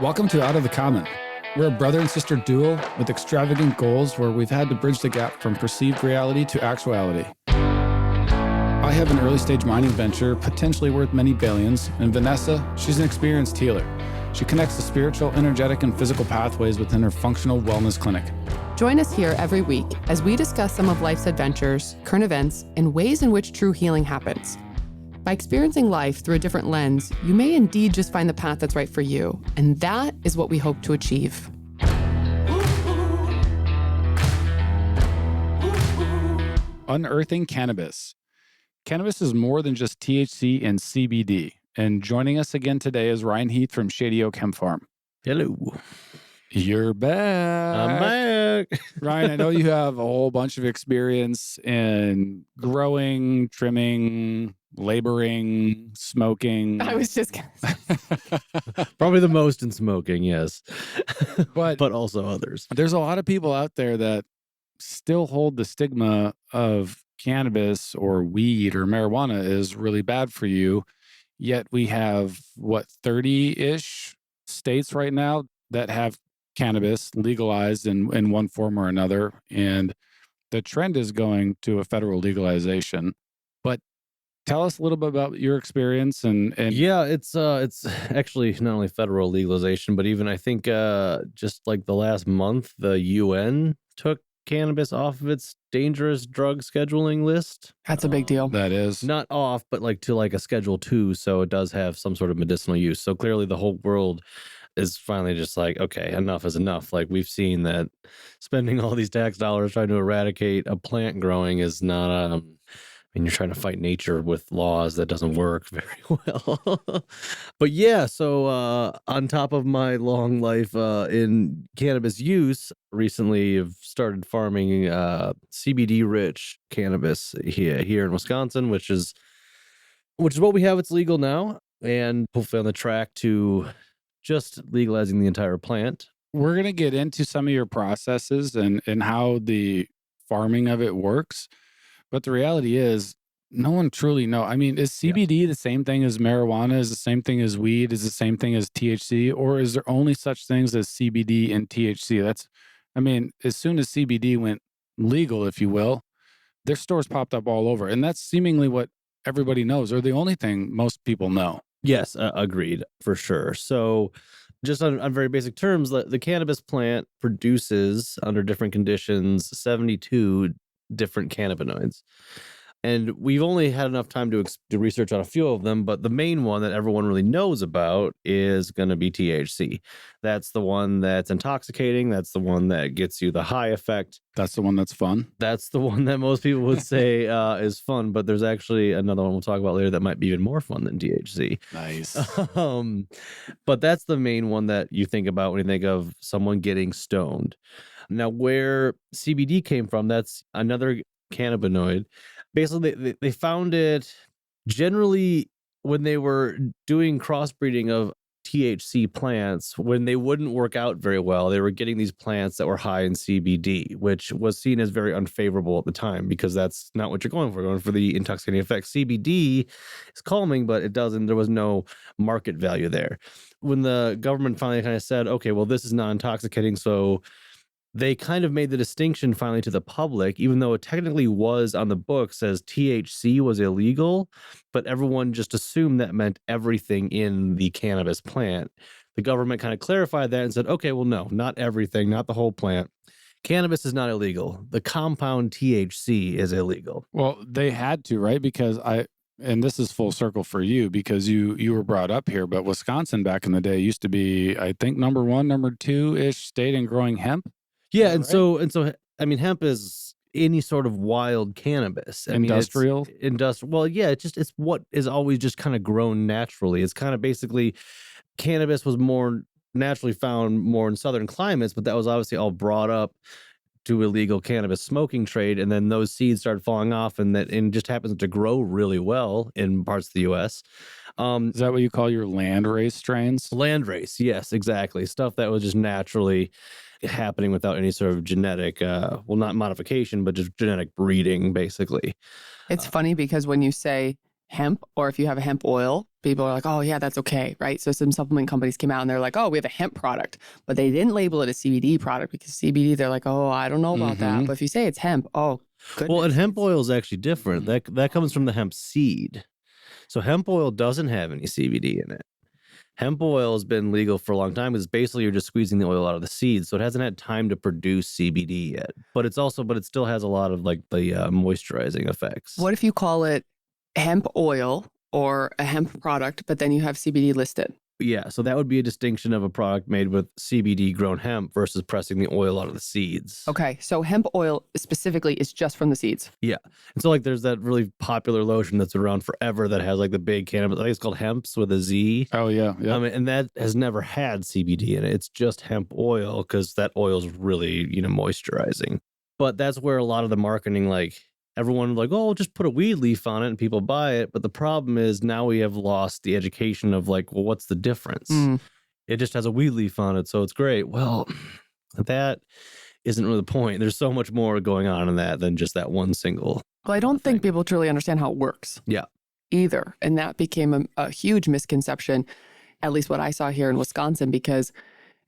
Welcome to Out of the Common. We're a brother and sister duo with extravagant goals where we've had to bridge the gap from perceived reality to actuality. I have an early stage mining venture, potentially worth many billions, and Vanessa, she's an experienced healer. She connects the spiritual, energetic, and physical pathways within her functional wellness clinic. Join us here every week as we discuss some of life's adventures, current events, and ways in which true healing happens. By experiencing life through a different lens, you may indeed just find the path that's right for you, and that is what we hope to achieve. Unearthing Cannabis. Cannabis is more than just THC and CBD. And joining us again today is Ryan Heath from Shady Oak Hemp Farm. Hello. You're back. I'm back. Ryan, I know you have a whole bunch of experience in growing, trimming, laboring, smoking. I was just going to say. Probably the most in smoking, yes. But also others. There's a lot of people out there that still hold the stigma of cannabis or weed or marijuana is really bad for you. Yet we have, 30-ish states right now that have cannabis legalized in one form or another. And the trend is going to a federal legalization. But tell us a little bit about your experience and yeah, it's actually not only federal legalization, but even I think just like the last month, the UN took cannabis off of its dangerous drug scheduling list. That's a big deal. that is Not off, but like to like a Schedule 2, so it does have some sort of medicinal use. So clearly the whole world is finally just like, okay, enough is enough. Like we've seen that spending all these tax dollars trying to eradicate a plant growing is not you're trying to fight nature with laws that doesn't work very well. But yeah, so on top of my long life in cannabis use, recently I've started farming CBD rich cannabis here in Wisconsin, which is what we have. It's legal now, and hopefully on the track to just legalizing the entire plant. We're going to get into some of your processes and how the farming of it works. But the reality is, no one truly knows. I mean, is CBD the same thing as marijuana? Is the same thing as weed? Is the same thing as THC? Or is there only such things as CBD and THC? As soon as CBD went legal, if you will, their stores popped up all over. And that's seemingly what everybody knows, or the only thing most people know. Yes, agreed, for sure. So just on very basic terms, the cannabis plant produces, under different conditions, 72 different cannabinoids. And we've only had enough time to do research on a few of them, but the main one that everyone really knows about is going to be THC. That's the one that's intoxicating. That's the one that gets you the high effect. That's the one that's fun. That's the one that most people would say is fun, but there's actually another one we'll talk about later that might be even more fun than THC. Nice. But that's the main one that you think about when you think of someone getting stoned. Now, where CBD came from, that's another cannabinoid. Basically, they found it generally when they were doing crossbreeding of THC plants, when they wouldn't work out very well, they were getting these plants that were high in CBD, which was seen as very unfavorable at the time because that's not what you're going for. You're going for the intoxicating effect. CBD is calming, but there was no market value there. When the government finally kind of said, okay, well, this is not intoxicating, so they kind of made the distinction finally to the public, even though it technically was on the books as THC was illegal, but everyone just assumed that meant everything in the cannabis plant. The government kind of clarified that and said, okay, well, no, not everything, not the whole plant. Cannabis is not illegal. The compound THC is illegal. Well, they had to, right? Because and this is full circle for you because you were brought up here, but Wisconsin back in the day used to be, I think, number 1, number 2-ish state in growing hemp. Yeah, and so hemp is any sort of wild cannabis. Industrial? Well, yeah, it's what is always just kind of grown naturally. It's kind of basically cannabis was more naturally found more in southern climates, but that was obviously all brought up to illegal cannabis smoking trade, and then those seeds started falling off, and just happens to grow really well in parts of the U.S. Is that what you call your landrace strains? Landrace, yes, exactly. Stuff that was just naturally happening without any sort of genetic, not modification, but just genetic breeding, basically. It's funny because when you say hemp, or if you have a hemp oil, people are like, oh yeah, that's okay, right? So some supplement companies came out and they're like, oh, we have a hemp product, but they didn't label it a CBD product because CBD, they're like, oh, I don't know about that. But if you say it's hemp, oh, goodness. Well, and hemp oil is actually different. That comes from the hemp seed. So hemp oil doesn't have any CBD in it. Hemp oil has been legal for a long time because basically you're just squeezing the oil out of the seeds. So it hasn't had time to produce CBD yet. But it still has a lot of like the moisturizing effects. What if you call it hemp oil or a hemp product, but then you have CBD listed? Yeah, so that would be a distinction of a product made with CBD grown hemp versus pressing the oil out of the seeds. Okay, so hemp oil specifically is just from the seeds. Yeah. And so like there's that really popular lotion that's been around forever that has like the big cannabis. I think it's called Hemps with a Z. Oh, yeah. And that has never had CBD in it. It's just hemp oil because that oil is really, moisturizing. But that's where a lot of the marketing, like everyone like, oh, just put a weed leaf on it and people buy it. But the problem is now we have lost the education of like, well, what's the difference? It just has a weed leaf on it, so it's great. Well, that isn't really the point. There's so much more going on in that than just that one single. Well, I don't think people truly understand how it works. Yeah. Either. And that became a huge misconception, at least what I saw here in Wisconsin, because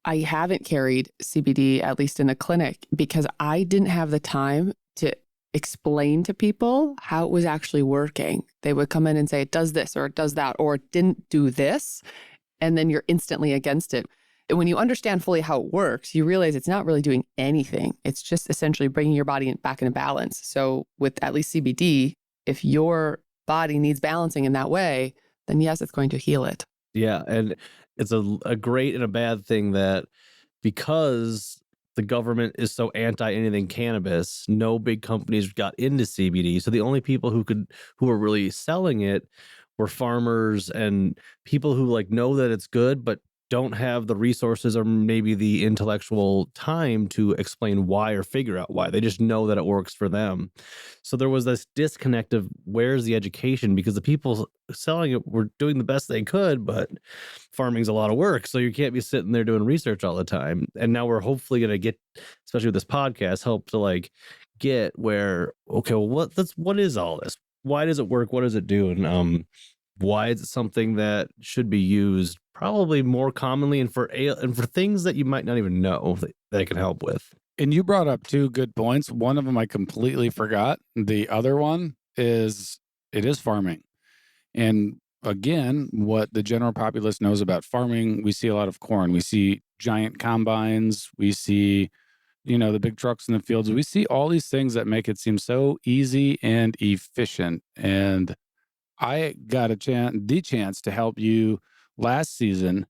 I haven't carried CBD, at least in a clinic, because I didn't have the time to explain to people how it was actually working. They would come in and say, it does this or it does that, or it didn't do this. And then you're instantly against it. And when you understand fully how it works, you realize it's not really doing anything. It's just essentially bringing your body back into balance. So with at least CBD, if your body needs balancing in that way, then yes, it's going to heal it. Yeah. And it's a great and a bad thing that because the government is so anti anything cannabis, no big companies got into CBD. So the only people who were really selling it were farmers and people who like know that it's good, but don't have the resources or maybe the intellectual time to explain why or figure out why. They just know that it works for them. So there was this disconnect of where's the education, because the people selling it were doing the best they could, but farming's a lot of work. So you can't be sitting there doing research all the time. And now we're hopefully going to get, especially with this podcast, help to like get where, okay, well, what is all this? Why does it work? What does it do? And why is it something that should be used probably more commonly and for things that you might not even know that it can help with? And you brought up two good points. One of them I completely forgot. The other one is it is farming. And again, what the general populace knows about farming, we see a lot of corn. We see giant combines. We see, the big trucks in the fields. We see all these things that make it seem so easy and efficient. And I got the chance to help you last season.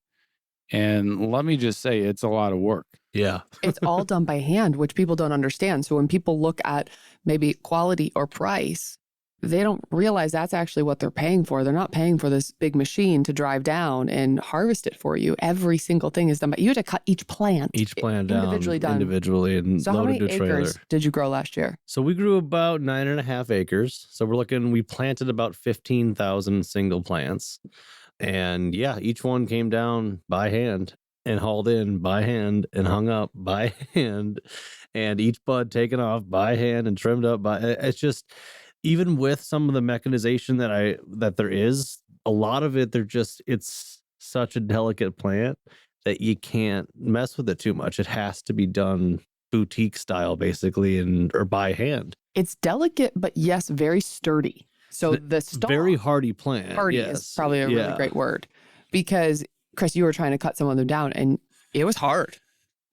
And let me just say, it's a lot of work. Yeah. It's all done by hand, which people don't understand. So when people look at maybe quality or price, they don't realize that's actually what they're paying for. They're not paying for this big machine to drive down and harvest it for you. Every single thing is done by you. Have to cut each plant down individually and so load how it to a many trailer. acres did you grow last year? So we grew about 9.5 acres. So we planted about 15,000 single plants. And yeah, each one came down by hand and hauled in by hand and hung up by hand, and each bud taken off by hand and trimmed up by. It's just, even with some of the mechanization that there is, a lot of it, it's such a delicate plant that you can't mess with it too much. It has to be done boutique style, basically, or by hand. It's delicate, but yes, very sturdy. So the stalk, very hardy plant. Hardy is probably a really great word, because Chris, you were trying to cut some of them down and it was hard.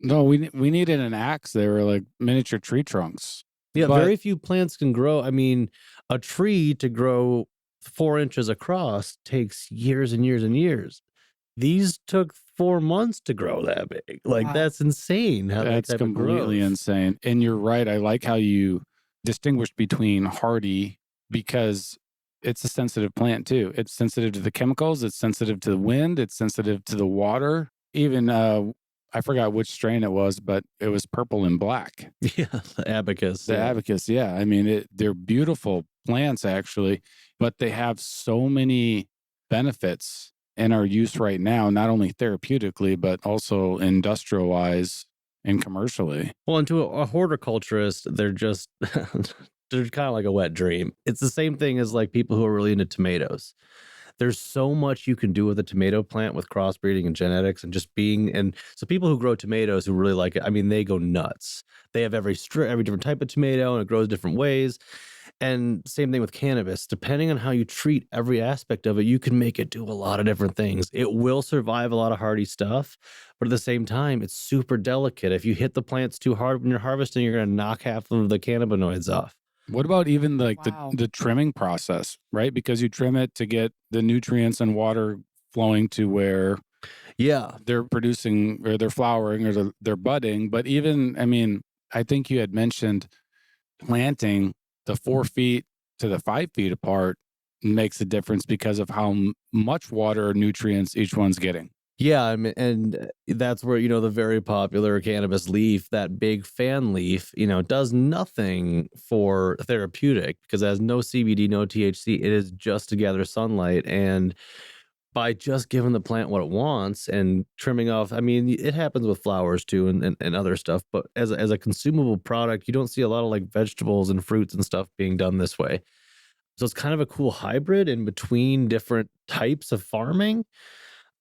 No, we needed an axe. They were like miniature tree trunks. Yeah, very few plants can grow. I mean, a tree to grow 4 inches across takes years and years and years. These took 4 months to grow that big. Like, wow. That's insane. That's completely insane. And you're right. I like how you distinguished between hardy, because it's a sensitive plant too. It's sensitive to the chemicals. It's sensitive to the wind. It's sensitive to the water. Even, I forgot which strain it was, but it was purple and black. Yeah, the abacus. The abacus, yeah. I mean, they're beautiful plants, actually, but they have so many benefits in our use right now, not only therapeutically, but also industrial-wise and commercially. Well, and to a horticulturist, they're just... they're kind of like a wet dream. It's the same thing as like people who are really into tomatoes. There's so much you can do with a tomato plant with crossbreeding and genetics and just and so people who grow tomatoes who really like it, I mean, they go nuts. They have every different type of tomato and it grows different ways. And same thing with cannabis. Depending on how you treat every aspect of it, you can make it do a lot of different things. It will survive a lot of hardy stuff, but at the same time, it's super delicate. If you hit the plants too hard when you're harvesting, you're going to knock half of the cannabinoids off. What about even like Wow. the trimming process, right? Because you trim it to get the nutrients and water flowing to where Yeah. they're producing or they're flowering or they're budding. But even, I mean, I think you had mentioned planting the 4 feet to the 5 feet apart makes a difference because of how much water or nutrients each one's getting. Yeah, I mean, and that's where, the very popular cannabis leaf, that big fan leaf, does nothing for therapeutic because it has no CBD, no THC. It is just to gather sunlight. And by just giving the plant what it wants and trimming off, I mean, it happens with flowers too and other stuff. But as a consumable product, you don't see a lot of like vegetables and fruits and stuff being done this way. So it's kind of a cool hybrid in between different types of farming.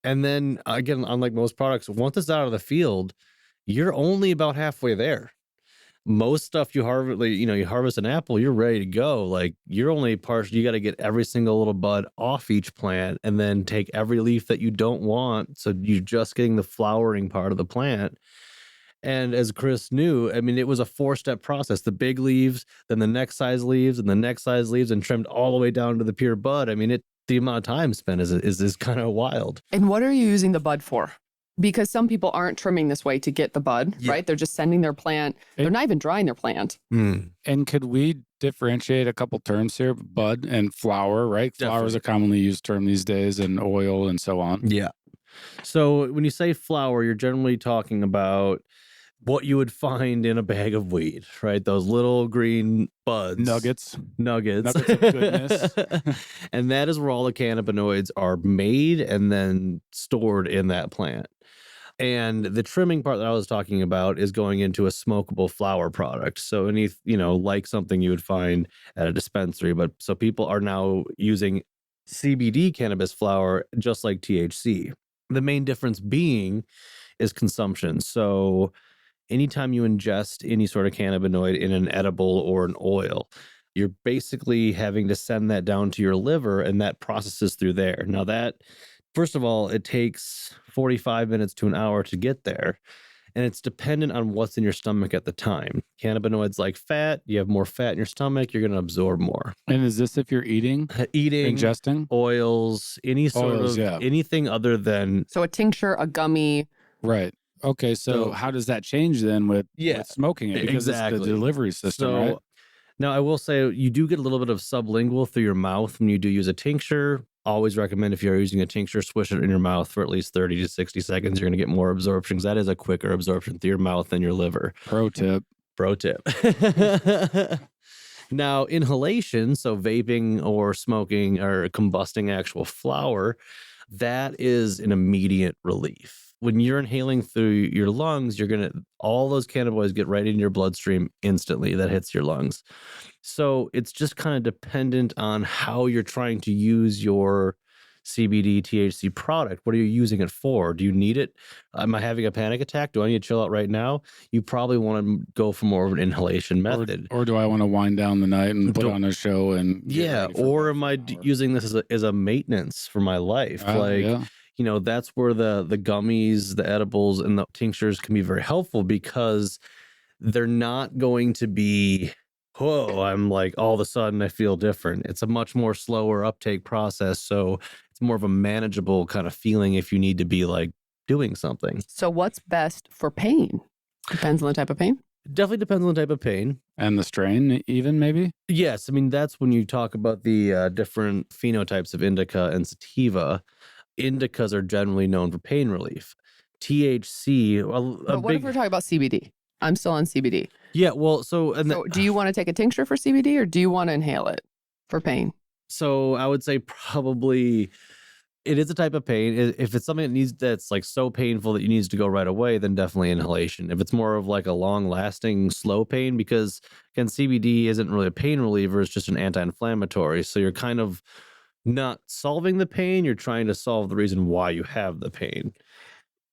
And then again, unlike most products, once it's out of the field, you're only about halfway there. Most stuff you harvest, like, you harvest an apple, you're ready to go. Like you're only partial. You got to get every single little bud off each plant and then take every leaf that you don't want. So you're just getting the flowering part of the plant. And as Chris knew, I mean, it was a 4-step process. The big leaves, then the next size leaves, and the next size leaves, and trimmed all the way down to the pure bud. I mean, the amount of time spent is kind of wild. And what are you using the bud for? Because some people aren't trimming this way to get the bud, right? They're just sending their plant. They're not even drying their plant. And could we differentiate a couple terms here? Bud and flower, right? Definitely. Flower is a commonly used term these days, and oil and so on. Yeah. So when you say flower, you're generally talking about what you would find in a bag of weed, right? Those little green buds. Nuggets. Nuggets of goodness. And that is where all the cannabinoids are made and then stored in that plant. And the trimming part that I was talking about is going into a smokable flower product. So any, like something you would find at a dispensary. But so people are now using CBD cannabis flower just like THC. The main difference being is consumption. So anytime you ingest any sort of cannabinoid in an edible or an oil, you're basically having to send that down to your liver and that processes through there. Now that, first of all, it takes 45 minutes to an hour to get there. And it's dependent on what's in your stomach at the time. Cannabinoids like fat, you have more fat in your stomach, you're going to absorb more. And is this if you're eating, ingesting? Oils, any sort of anything other than... So a tincture, a gummy. Right. Okay, so how does that change then with smoking it? Because exactly. It's the delivery system, right? Now, I will say you do get a little bit of sublingual through your mouth when you do use a tincture. Always recommend if you're using a tincture, swish it in your mouth for at least 30 to 60 seconds. You're going to get more absorption because that is a quicker absorption through your mouth than your liver. Pro tip. Now, inhalation, so vaping or smoking or combusting actual flower, that is an immediate relief. When you're inhaling through your lungs, all those cannabinoids get right in your bloodstream instantly. That hits your lungs. So it's just kind of dependent on how you're trying to use your CBD, THC product. What are you using it for? Do you need it? Am I having a panic attack? Do I need to chill out right now? You probably want to go for more of an inhalation method. Or do I want to wind down the night and put on a show? And or am I using this as a maintenance for my life? That's where the gummies, the edibles, and the tinctures can be very helpful because they're not going to be, I'm like, all of a sudden I feel different. It's a much more slower uptake process. So it's more of a manageable kind of feeling if you need to be like doing something. So what's best for pain? Depends on the type of pain? Definitely depends on the type of pain. And the strain even maybe? Yes. I mean, that's when you talk about the different phenotypes of indica and sativa. Indicas are generally known for pain relief. THC. But what if we're talking about CBD? I'm still on CBD. Yeah, well, so do you want to take a tincture for CBD or do you want to inhale it for pain? So I would say probably it is a type of pain. If it's something that's like so painful that you needs to go right away, then definitely inhalation. If it's more of like a long-lasting, slow pain, because again, CBD isn't really a pain reliever; it's just an anti-inflammatory. So you're kind of not solving the pain. You're trying to solve the reason why you have the pain.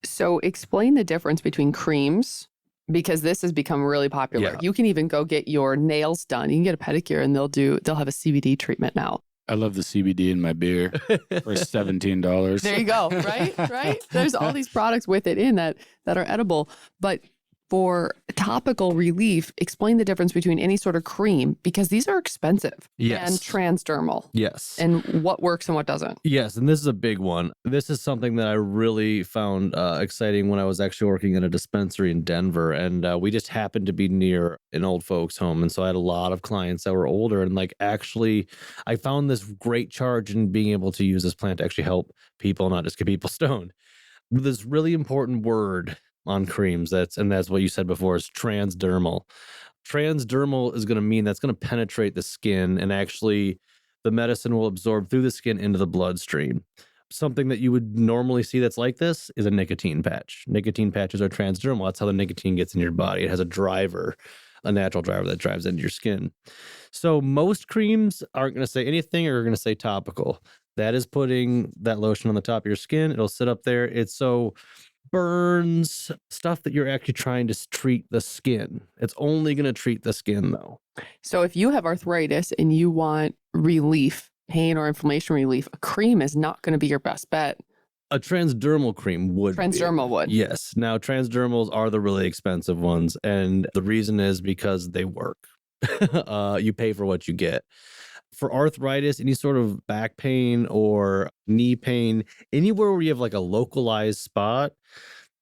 So explain the difference between creams, because this has become really popular. Yeah. You can even go get your nails done. You can get a pedicure and they'll have a CBD treatment now. I love the CBD in my beer for $17. There you go. Right? Right? There's all these products with it in that are edible. But for topical relief, explain the difference between any sort of cream, because these are expensive. Yes. And transdermal. Yes. And what works and what doesn't. Yes, and this is a big one. This is something that I really found exciting when I was actually working in a dispensary in Denver, and we just happened to be near an old folks' home, and so I had a lot of clients that were older, and like actually, I found this great charge in being able to use this plant to actually help people, not just get people stoned. This really important word on creams, that's what you said before, is transdermal. Transdermal is going to mean that's going to penetrate the skin, and actually the medicine will absorb through the skin into the bloodstream. Something that you would normally see that's like this is a nicotine patch. Nicotine patches are transdermal. That's how the nicotine gets in your body. It has a driver, a natural driver that drives into your skin. So most creams aren't going to say anything, or are going to say topical. That is putting that lotion on the top of your skin. It'll sit up there. It's so burns, stuff that you're actually trying to treat the skin. It's only going to treat the skin though. So if you have arthritis and you want relief, pain or inflammation relief, a cream is not going to be your best bet. A transdermal cream would be. Transdermal would. Yes. Now, transdermals are the really expensive ones. And the reason is because they work. You pay for what you get. For arthritis, any sort of back pain or knee pain, anywhere where you have like a localized spot,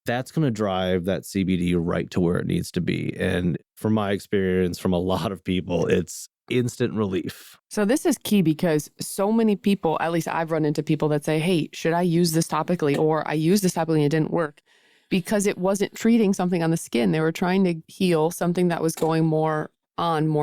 that's going to drive that CBD right to where it needs to be. And from my experience, from a lot of people, it's instant relief. So this is key, because so many people, at least I've run into people that say, hey, should I use this topically? Or I used this topically and it didn't work, because it wasn't treating something on the skin. They were trying to heal something that was going more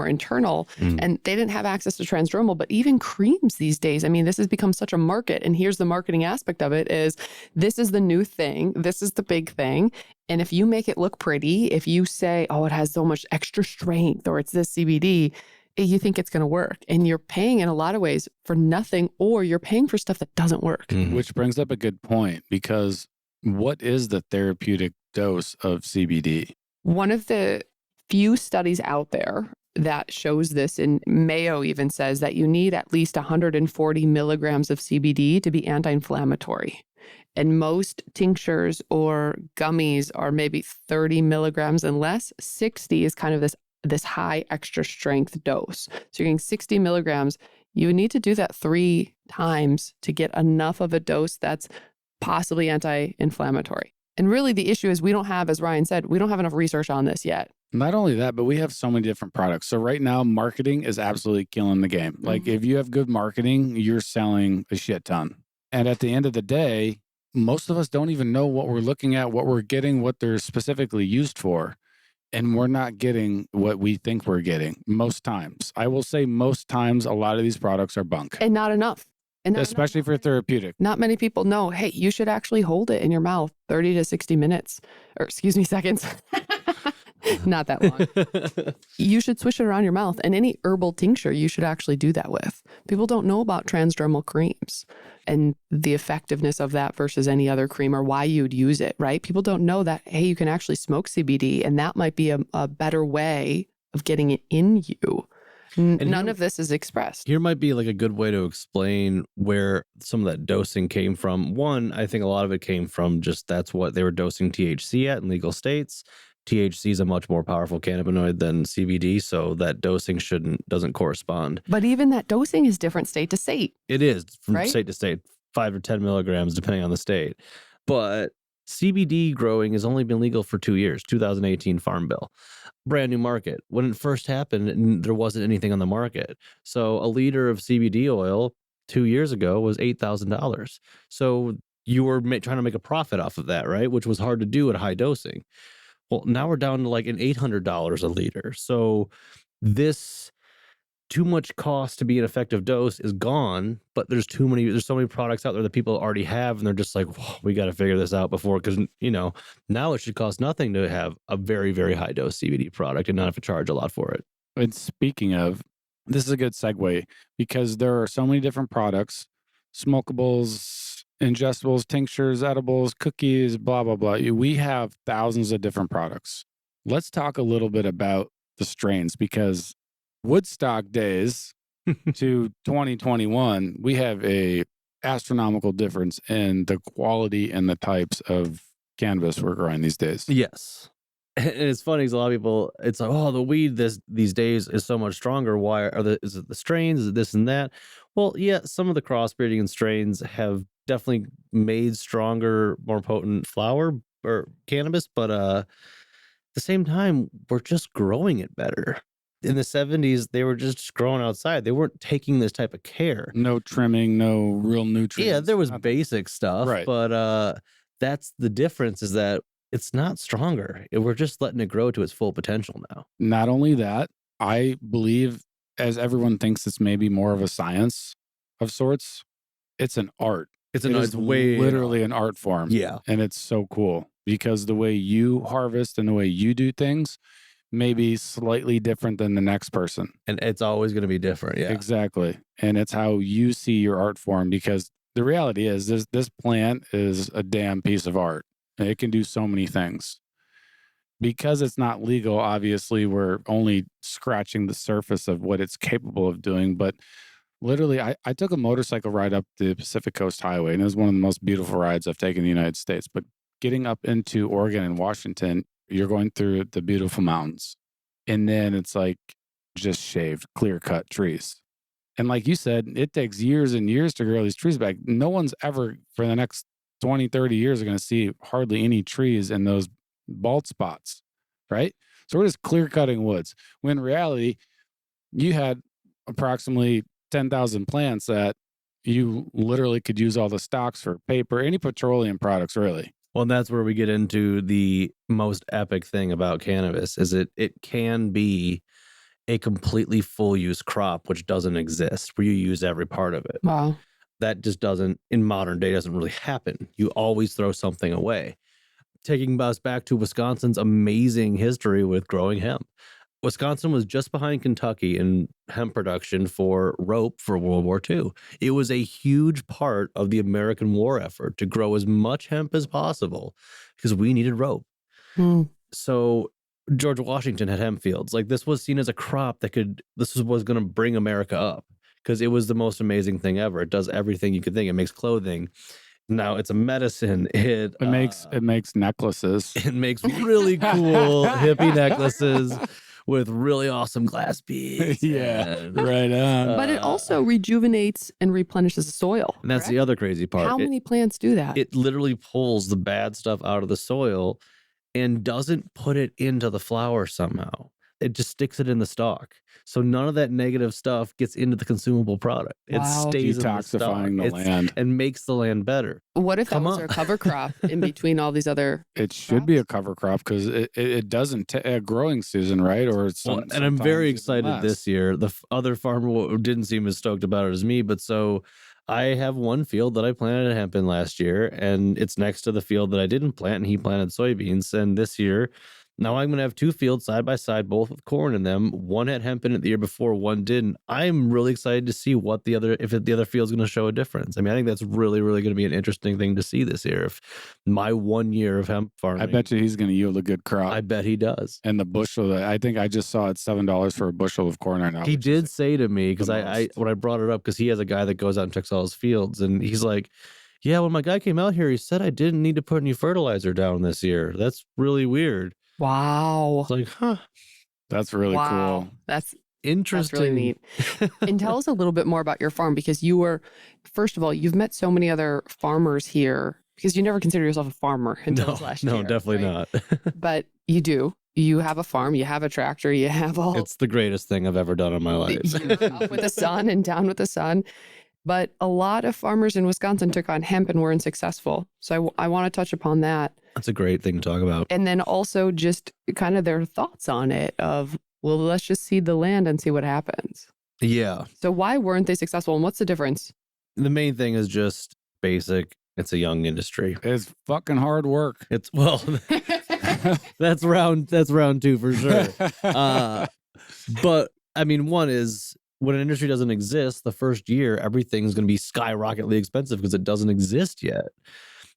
internal, and they didn't have access to transdermal. But even creams these days, I mean, this has become such a market. And here's the marketing aspect of it is, this is the new thing. This is the big thing. And if you make it look pretty, if you say, oh, it has so much extra strength, or it's this CBD, you think it's going to work. And you're paying in a lot of ways for nothing, or you're paying for stuff that doesn't work. Which brings up a good point, because what is the therapeutic dose of CBD? One of the few studies out there that shows this, and Mayo even says that you need at least 140 milligrams of CBD to be anti-inflammatory. And most tinctures or gummies are maybe 30 milligrams and less. 60 is kind of this high extra strength dose. So you're getting 60 milligrams. You need to do that 3 times to get enough of a dose that's possibly anti-inflammatory. And really the issue is, we don't have, as Ryan said, we don't have enough research on this yet. Not only that, but we have so many different products. So right now, marketing is absolutely killing the game. Like if you have good marketing, you're selling a shit ton. And at the end of the day, most of us don't even know what we're looking at, what we're getting, what they're specifically used for. And we're not getting what we think we're getting most times. I will say most times, a lot of these products are bunk. And not enough. Especially for therapeutic. Not many people know, hey, you should actually hold it in your mouth 30 to 60 minutes, or excuse me, seconds. Not that long. You should swish it around your mouth, and any herbal tincture you should actually do that with. People don't know about transdermal creams and the effectiveness of that versus any other cream, or why you'd use it, right? People don't know that, hey, you can actually smoke CBD, and that might be a better way of getting it in you. None of this is expressed. Here might be like a good way to explain where some of that dosing came from. One, I think a lot of it came from just that's what they were dosing THC at in legal states. THC is a much more powerful cannabinoid than CBD, so that dosing doesn't correspond. But even that dosing is different state to state. It is from right? state to state, 5 or 10 milligrams depending on the state. But CBD growing has only been legal for 2 years, 2018 Farm Bill. Brand new market. When it first happened, there wasn't anything on the market. So a liter of CBD oil 2 years ago was $8,000. So you were trying to make a profit off of that, right? Which was hard to do at high dosing. Well, now we're down to like an $800 a liter. So this too much cost to be an effective dose is gone, but there's so many products out there that people already have, and they're just like, we got to figure this out before, because now it should cost nothing to have a very, very high dose CBD product and not have to charge a lot for it. And speaking of, this is a good segue, because there are so many different products smokables, ingestibles, tinctures, edibles, cookies, blah, blah, blah. We have thousands of different products. Let's talk a little bit about the strains, because Woodstock days to 2021, we have a astronomical difference in the quality and the types of cannabis we're growing these days. Yes. And it's funny because a lot of people, it's like, oh, the weed these days is so much stronger. Why is it the strains? Is it this and that? Well, yeah, some of the crossbreeding and strains have definitely made stronger, more potent flower or cannabis, but at the same time, we're just growing it better. In the 70s, they were just growing outside. They weren't taking this type of care. No trimming, no real nutrients. Yeah, there was nothing. basic stuff, Right. but that's the difference, is that it's not stronger. We're just letting it grow to its full potential now. Not only that, I believe, as everyone thinks it's maybe more of a science of sorts, it's an art. It's way literally an art form. Yeah. And it's so cool because the way you harvest and the way you do things may be slightly different than the next person. And it's always going to be different. Yeah. Exactly. And it's how you see your art form, because the reality is this plant is a damn piece of art. It can do so many things. Because it's not legal, obviously, we're only scratching the surface of what it's capable of doing. But literally, I took a motorcycle ride up the Pacific Coast Highway, and it was one of the most beautiful rides I've taken in the United States. But getting up into Oregon and Washington, you're going through the beautiful mountains. And then it's like just shaved, clear-cut trees. And like you said, it takes years and years to grow these trees back. No one's ever, for the next 20, 30 years, are going to see hardly any trees in those bald spots, right? So we're just clear-cutting woods. When in reality, you had approximately 10,000 plants that you literally could use all the stocks for paper, any petroleum products, really. Well, and that's where we get into the most epic thing about cannabis, is it can be a completely full use crop, which doesn't exist, where you use every part of it. Wow. That just doesn't, in modern day, doesn't really happen. You always throw something away. Taking us back to Wisconsin's amazing history with growing hemp. Wisconsin was just behind Kentucky in hemp production for rope for World War II. It was a huge part of the American war effort to grow as much hemp as possible because we needed rope. So George Washington had hemp fields. Like, this was seen as a crop that was going to bring America up, because it was the most amazing thing ever. It does everything you could think. It makes clothing. Now it's a medicine. It makes necklaces. It makes really cool hippie necklaces with really awesome glass beads. Yeah, right on. But it also rejuvenates and replenishes the soil. And that's the other crazy part. How many plants do that? It literally pulls the bad stuff out of the soil and doesn't put it into the flower somehow. It just sticks it in the stalk. So none of that negative stuff gets into the consumable product. It stays detoxifying the land and makes the land better. What if that was a cover crop in between all these other? It should be a cover crop, because it doesn't a growing season, right? Or it's and I'm very excited this year. The other farmer didn't seem as stoked about it as me, but so I have one field that I planted hemp in last year, and it's next to the field that I didn't plant, and he planted soybeans. And this year, now I'm going to have two fields side by side, both with corn in them. One had hemp in it the year before, one didn't. I'm really excited to see if the other field's going to show a difference. I mean, I think that's really, really going to be an interesting thing to see this year. If my 1 year of hemp farming, I bet you he's going to yield a good crop. I bet he does. And the bushel, I think I just saw it $7 for a bushel of corn right now. He did say to me, because when I brought it up, because he has a guy that goes out and checks all his fields, and he's like, yeah, when my guy came out here, he said I didn't need to put any fertilizer down this year. That's really weird. Wow. It's like, huh. That's really cool. That's interesting. That's really neat. And tell us a little bit more about your farm, because first of all, you've met so many other farmers here, because you never considered yourself a farmer until this last year. No, definitely right? not. But you do. You have a farm, you have a tractor, you have all. It's the greatest thing I've ever done in my life. Up with the sun and down with the sun. But a lot of farmers in Wisconsin took on hemp and weren't successful. So I want to touch upon that. That's a great thing to talk about. And then also just kind of their thoughts on it of, well, let's just seed the land and see what happens. Yeah. So why weren't they successful, and what's the difference? The main thing is just basic. It's a young industry. It's fucking hard work. It's that's round two for sure. But I mean, one is when an industry doesn't exist, the first year, everything's going to be skyrocketingly expensive because it doesn't exist yet.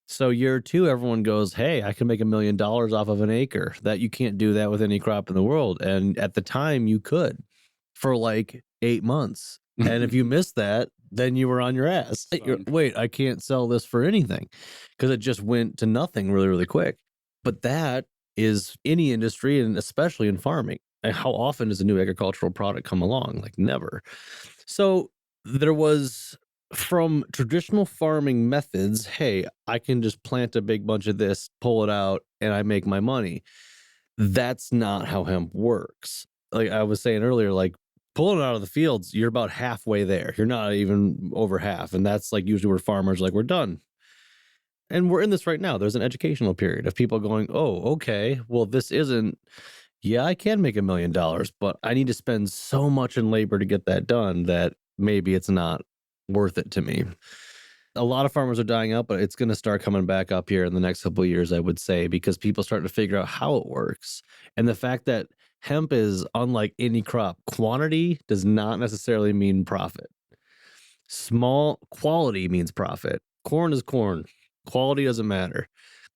So year 2, everyone goes, hey, I can make $1 million off of an acre. That you can't do that with any crop in the world. And at the time you could for like 8 months. And if you missed that, then you were on your ass. Wait, I can't sell this for anything because it just went to nothing really, really quick. But that is any industry, and especially in farming. And how often does a new agricultural product come along? Like never. So there was, from traditional farming methods, hey, I can just plant a big bunch of this, pull it out, and I make my money. That's not how hemp works. Like I was saying earlier, like pulling it out of the fields, you're about halfway there. You're not even over half. And that's like usually where farmers are like, we're done. And we're in this right now. There's an educational period of people going, oh, okay, well, this isn't, yeah, I can make $1 million, but I need to spend so much in labor to get that done that maybe it's not worth it to me. A lot of farmers are dying out, but it's going to start coming back up here in the next couple of years, I would say, because people start to figure out how it works. And the fact that hemp is unlike any crop, quantity does not necessarily mean profit. Small quality means profit. Corn is corn. Quality doesn't matter.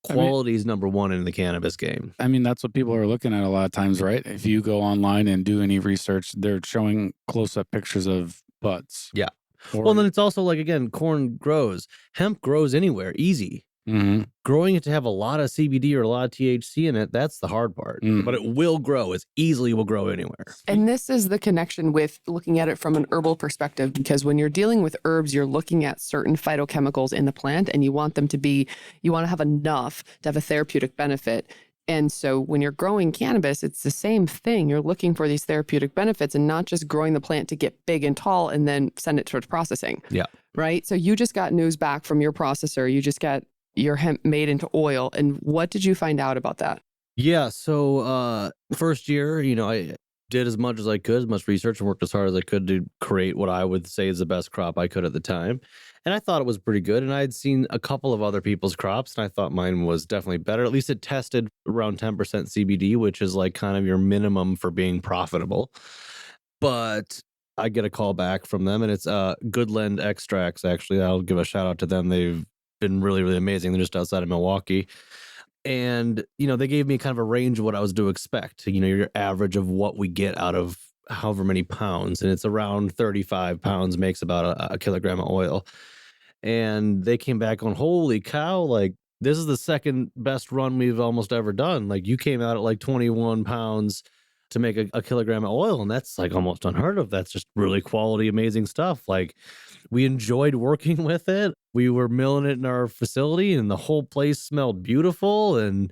Quality is number one in the cannabis game. I mean, that's what people are looking at a lot of times, right? If you go online and do any research, they're showing close-up pictures of buds. Yeah. Well, then it's also like, again, corn grows. Hemp grows anywhere, easy. Growing it to have a lot of CBD or a lot of THC in it, that's the hard part. But it will grow. It easily will grow anywhere. And this is the connection with looking at it from an herbal perspective, because when you're dealing with herbs, you're looking at certain phytochemicals in the plant, and you want them to be, you want to have enough to have a therapeutic benefit. And so when you're growing cannabis, it's the same thing. You're looking for these therapeutic benefits and not just growing the plant to get big and tall and then send it towards processing. Yeah. Right? So you just got news back from your processor. You just got your hemp made into oil. And what did you find out about that? Yeah. So first year, I did as much as I could, as much research, and worked as hard as I could to create what I would say is the best crop I could at the time. And I thought it was pretty good. And I had seen a couple of other people's crops, and I thought mine was definitely better. At least it tested around 10% CBD, which is like kind of your minimum for being profitable. But I get a call back from them, and it's Goodland Extracts, actually. I'll give a shout out to them. They've been really, really amazing. They're just outside of Milwaukee. And, they gave me kind of a range of what I was to expect, your average of what we get out of however many pounds. And it's around 35 pounds makes about a kilogram of oil. And they came back on, holy cow, like this is the second best run we've almost ever done. Like you came out at like 21 pounds to make a kilogram of oil. And that's like almost unheard of. That's just really quality, amazing stuff. Like we enjoyed working with it. We were milling it in our facility and the whole place smelled beautiful. And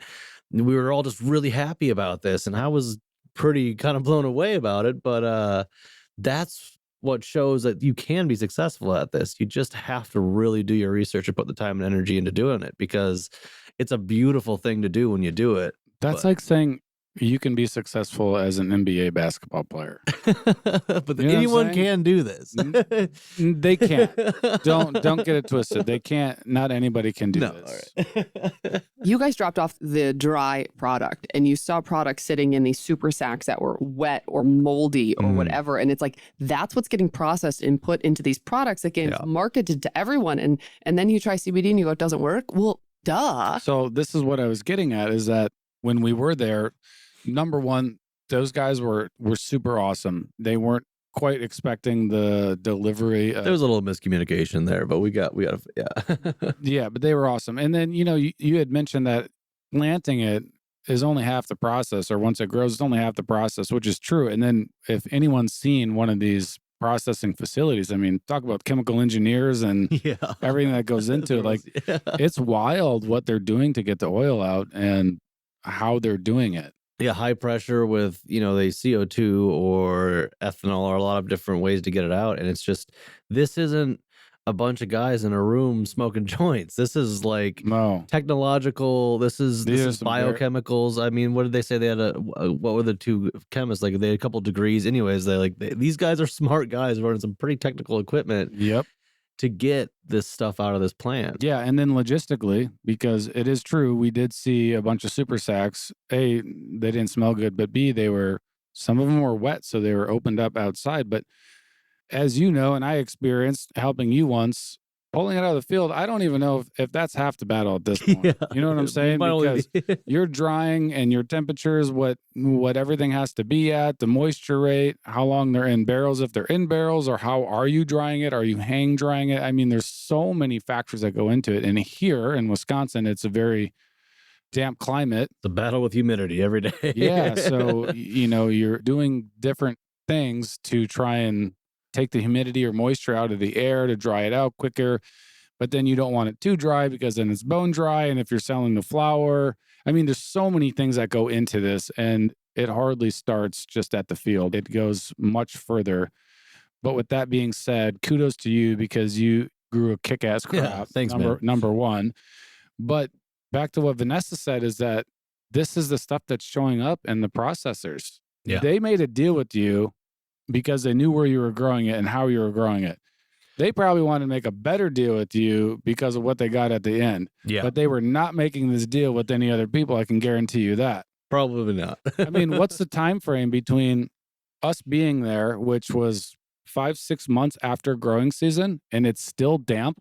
we were all just really happy about this. And I was pretty kind of blown away about it. But that's what shows that you can be successful at this. You just have to really do your research and put the time and energy into doing it, because it's a beautiful thing to do when you do it. That's like saying you can be successful as an NBA basketball player. But anyone can do this. They can't. Don't get it twisted. They can't. Not anybody can do this. Right. You guys dropped off the dry product, and you saw products sitting in these super sacks that were wet or moldy or whatever. And it's like, that's what's getting processed and put into these products that get marketed to everyone. And then you try CBD and you go, it doesn't work. Well, duh. So this is what I was getting at, is that when we were there, number one, those guys were super awesome. They weren't quite expecting the delivery. There was a little miscommunication there, but we got Yeah, but they were awesome. And then, you had mentioned that planting it is only half the process, or once it grows, it's only half the process, which is true. And then if anyone's seen one of these processing facilities, I mean, talk about chemical engineers and everything that goes into it. Like, it's wild what they're doing to get the oil out and how they're doing it. Yeah, high pressure with, they CO2 or ethanol, or a lot of different ways to get it out. And it's just, this isn't a bunch of guys in a room smoking joints. This is like technological. This is biochemicals. I mean, what did they say? They had what were the two chemists? Like they had a couple degrees. Anyways, these guys are smart guys running some pretty technical equipment. Yep. To get this stuff out of this plant. Yeah, and then logistically, because it is true, we did see a bunch of super sacks. A, they didn't smell good, but B, some of them were wet, so they were opened up outside. But as you know, and I experienced helping you once, pulling it out of the field, I don't even know if that's half the battle at this point. Yeah. You know what I'm saying? Might only Because you're drying and your temperature is what everything has to be at, the moisture rate, how long they're in barrels, if they're in barrels, or how are you drying it? Are you hang drying it? I mean, there's so many factors that go into it. And here in Wisconsin, it's a very damp climate. The battle with humidity every day. Yeah. So, you're doing different things to try and take the humidity or moisture out of the air to dry it out quicker. But then you don't want it too dry because then it's bone dry. And if you're selling the flower, I mean, there's so many things that go into this, and it hardly starts just at the field. It goes much further. But with that being said, kudos to you because you grew a kick-ass crop. Yeah, thanks, number one. But back to what Vanessa said is that this is the stuff that's showing up in the processors. Yeah. They made a deal with you because they knew where you were growing it and how you were growing it. They probably wanted to make a better deal with you because of what they got at the end. Yeah. But they were not making this deal with any other people. I can guarantee you that. Probably not. I mean, what's the time frame between us being there, which was 5-6 months after growing season, and it's still damp?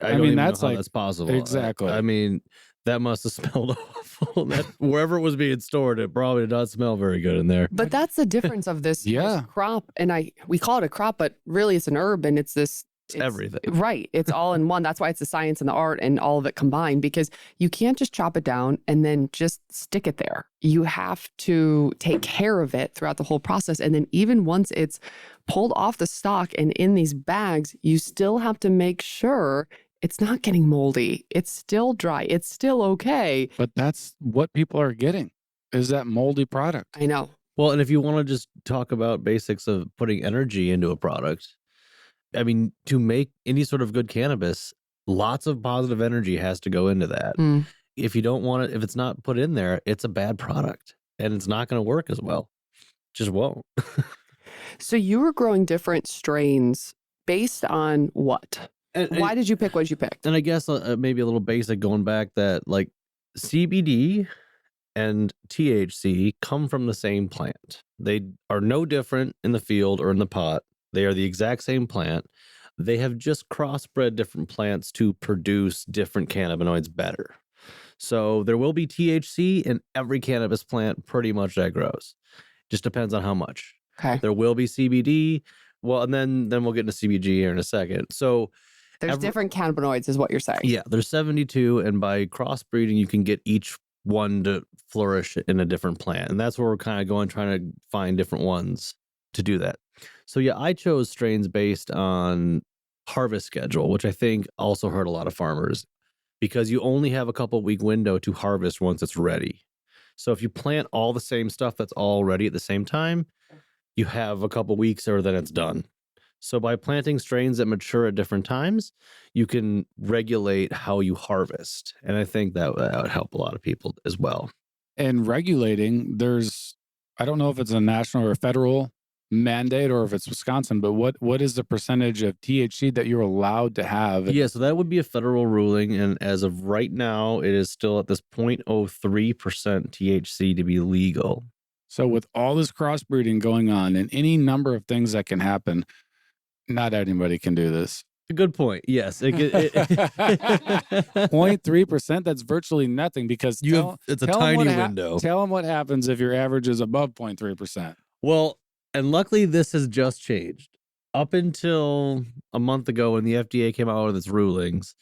I mean, mean, that's that's like that's possible. exactly. I mean, that must have smelled awful. Wherever it was being stored, it probably did not smell very good in there. But that's the difference of this, Yeah. this crop. And we call it a crop, but really it's an herb, and it's Everything. Right. It's all in one. That's why it's the science and the art and all of it combined, because you can't just chop it down and then just stick it there. You have to take care of it throughout the whole process. And then even once it's pulled off the stalk and in these bags, you still have to make sure it's not getting moldy. It's still dry. It's still okay. But that's what people are getting, is that moldy product. I know. Well, and if you want to just talk about basics of putting energy into a product, I mean, to make any sort of good cannabis, lots of positive energy has to go into that. Mm. If you don't want it, if it's not put in there, it's a bad product and it's not going to work as well. Just won't. So you were growing different strains based on what? Why did you pick what you picked? And I guess maybe a little basic going back that like CBD and THC come from the same plant. They are no different in the field or in the pot. They are the exact same plant. They have just crossbred different plants to produce different cannabinoids better. So there will be THC in every cannabis plant pretty much that grows. Just depends on how much. Okay. There will be CBD. Well, and then we'll get into CBG here in a second. So There's different cannabinoids is what you're saying. yeah, there's 72, and by crossbreeding, you can get each one to flourish in a different plant. And that's where we're kind of going, trying to find different ones to do that. So yeah, I chose strains based on harvest schedule, which I think also hurt a lot of farmers because you only have a couple week window to harvest once it's ready. So if you plant all the same stuff that's all ready at the same time, you have a couple weeks or then it's done. So by planting strains that mature at different times, you can regulate how you harvest. And I think that would help a lot of people as well. And regulating, I don't know if it's a national or a federal mandate or if it's Wisconsin, but what is the percentage of THC that you're allowed to have? Yeah, so that would be a federal ruling. And as of right now, it is still at this 0.03% THC to be legal. So with all this crossbreeding going on and any number of things that can happen, not anybody can do this. A good point. Yes. 0.3%, that's virtually nothing because it's a tiny window. Tell them what happens if your average is above 0.3%. Well, and luckily this has just changed. Up until a month ago when the FDA came out with its rulings,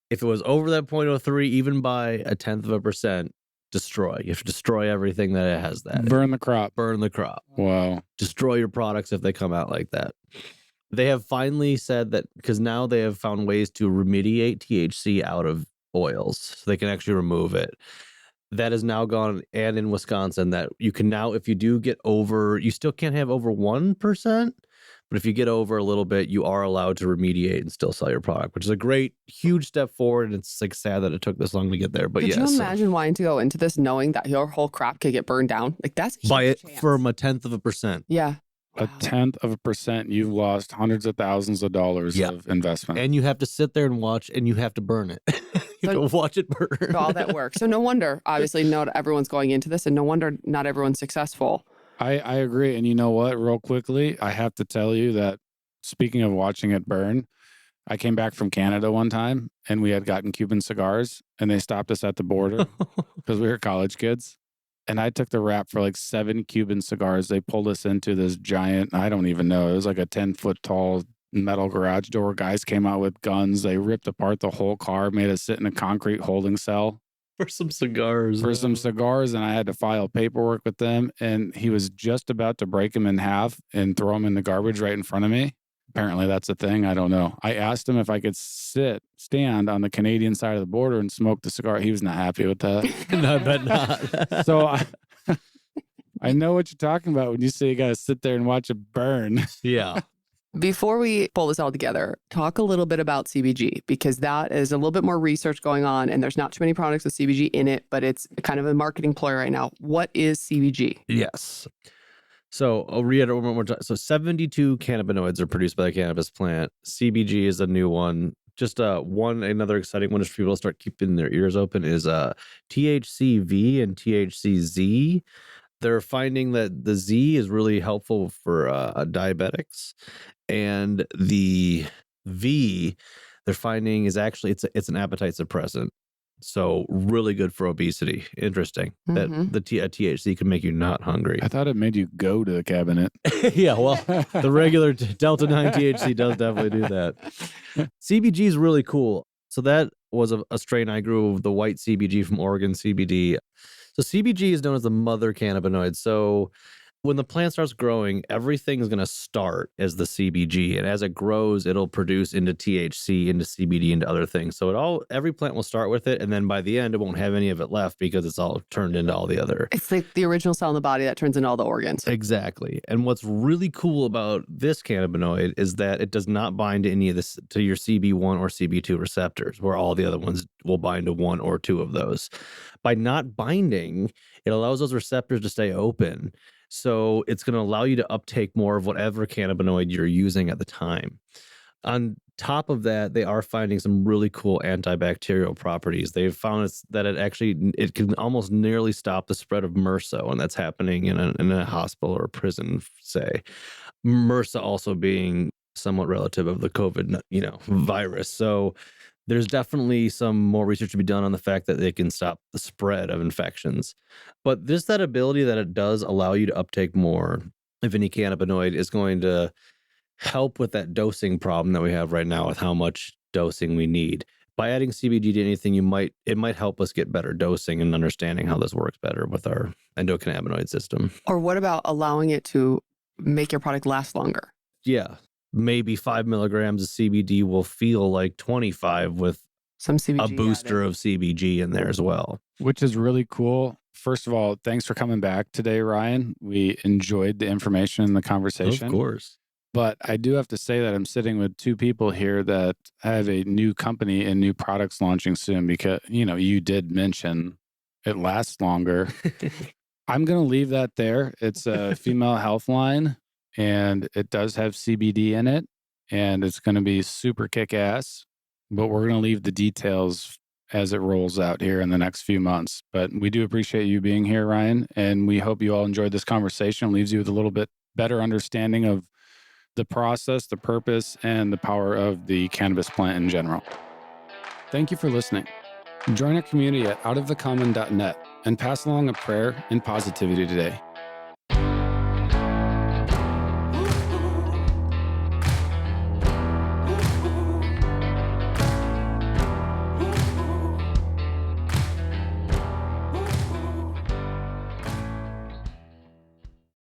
if it was over that 0.03, even by 0.1%, destroy. You have to destroy everything that it has that. Burn the crop. Burn the crop. Wow. Destroy your products if they come out like that. They have finally said that because now they have found ways to remediate THC out of oils so they can actually remove it. That has now gone, and in Wisconsin, that you can now, if you do get over, you still can't have over 1%, but if you get over a little bit, you are allowed to remediate and still sell your product, which is a great, huge step forward. And it's like sad that it took this long to get there. But Could you imagine wanting to go into this knowing that your whole crop could get burned down? Like that's a huge by it chance. from 1/10%. Yeah. A 1/10%, you've lost hundreds of thousands of dollars of investment. And you have to sit there and watch, and you have to burn it. You have to watch it burn. All that work. So no wonder, obviously, not everyone's going into this, and no wonder not everyone's successful. I agree. And you know what? Real quickly, I have to tell you that speaking of watching it burn, I came back from Canada one time and we had gotten Cuban cigars and they stopped us at the border because we were college kids. And I took the rap for like 7 Cuban cigars. They pulled us into this giant, I don't even know, it was like a 10-foot tall metal garage door. Guys came out with guns. They ripped apart the whole car, made us sit in a concrete holding cell. For some cigars. And I had to file paperwork with them. And he was just about to break them in half and throw them in the garbage right in front of me. Apparently that's a thing. I don't know. I asked him if I could stand on the Canadian side of the border and smoke the cigar. He was not happy with that. No, I bet not. So I know what you're talking about when you say you got to sit there and watch it burn. Yeah. Before we pull this all together, talk a little bit about CBG, because that is a little bit more research going on and there's not too many products with CBG in it, but it's kind of a marketing ploy right now. What is CBG? Yes. So I'll reiterate one more time. So 72 cannabinoids are produced by the cannabis plant. CBG is a new one. Just another exciting one is for people to start keeping their ears open is THCV and THCZ. They're finding that the Z is really helpful for diabetics, and the V they're finding is actually it's an appetite suppressant. So really good for obesity. Interesting that the THC can make you not hungry. I thought it made you go to the cabinet. Yeah, well, the regular Delta 9 THC does definitely do that. CBG is really cool. So that was a strain I grew of the white CBG from Oregon CBD. So CBG is known as the mother cannabinoid. So when the plant starts growing, everything is going to start as the CBG, and as it grows, it'll produce into THC, into CBD, into other things. So every plant will start with it, and then by the end, it won't have any of it left because it's all turned into all the other. It's like the original cell in the body that turns into all the organs. Exactly. And what's really cool about this cannabinoid is that it does not bind to any of this, to your CB1 or CB2 receptors, where all the other ones will bind to 1 or 2 of those. By not binding, it allows those receptors to stay open. So it's going to allow you to uptake more of whatever cannabinoid you're using at the time. On top of that, they are finding some really cool antibacterial properties. They've found that it can almost nearly stop the spread of MRSA when that's happening in a hospital or a prison, say. MRSA also being somewhat relative of the COVID, virus. So there's definitely some more research to be done on the fact that they can stop the spread of infections. But just that ability that it does allow you to uptake more of any cannabinoid is going to help with that dosing problem that we have right now with how much dosing we need. By adding CBD to anything, it might help us get better dosing and understanding how this works better with our endocannabinoid system. Or what about allowing it to make your product last longer? Yeah. Maybe 5 milligrams of CBD will feel like 25 with some CBG a booster of CBG in there as well. Which is really cool. First of all, thanks for coming back today, Ryan. We enjoyed the information and the conversation. Of course. But I do have to say that I'm sitting with 2 people here that have a new company and new products launching soon because, you did mention it lasts longer. I'm going to leave that there. It's a female health line. And it does have CBD in it, and it's going to be super kick-ass, but we're going to leave the details as it rolls out here in the next few months. But we do appreciate you being here, Ryan, and we hope you all enjoyed this conversation. It leaves you with a little bit better understanding of the process, the purpose, and the power of the cannabis plant in general. Thank you for listening. Join our community at outofthecommon.net and pass along a prayer and positivity today.